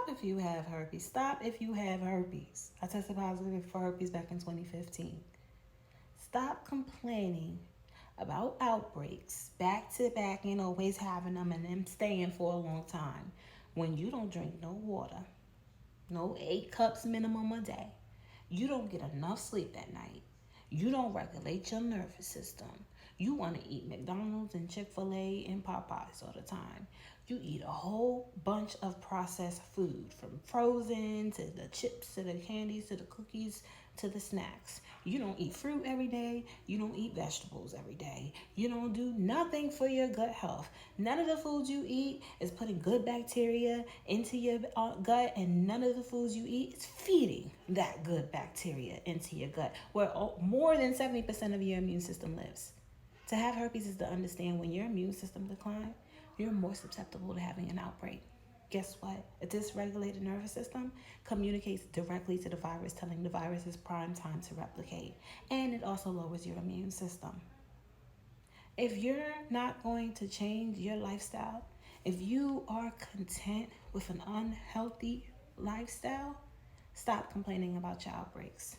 if you have herpes. Stop if you have herpes. I tested positive for herpes back in 2015. Stop complaining about outbreaks back to back and always having them and them staying for a long time when you don't drink no water, no 8 cups minimum a day. You don't get enough sleep at night. You don't regulate your nervous system. You want to eat McDonald's and Chick-fil-A and Popeyes all the time. You eat a whole bunch of processed food, from frozen to the chips to the candies to the cookies to the snacks. You don't eat fruit every day. You don't eat vegetables every day. You don't do nothing for your gut health. None of the foods you eat is putting good bacteria into your gut, and none of the foods you eat is feeding that good bacteria into your gut, where more than 70% of your immune system lives. To have herpes is to understand when your immune system declines, you're more susceptible to having an outbreak. Guess what? A dysregulated nervous system communicates directly to the virus, telling the virus it's prime time to replicate. And it also lowers your immune system. If you're not going to change your lifestyle, if you are content with an unhealthy lifestyle, stop complaining about your outbreaks.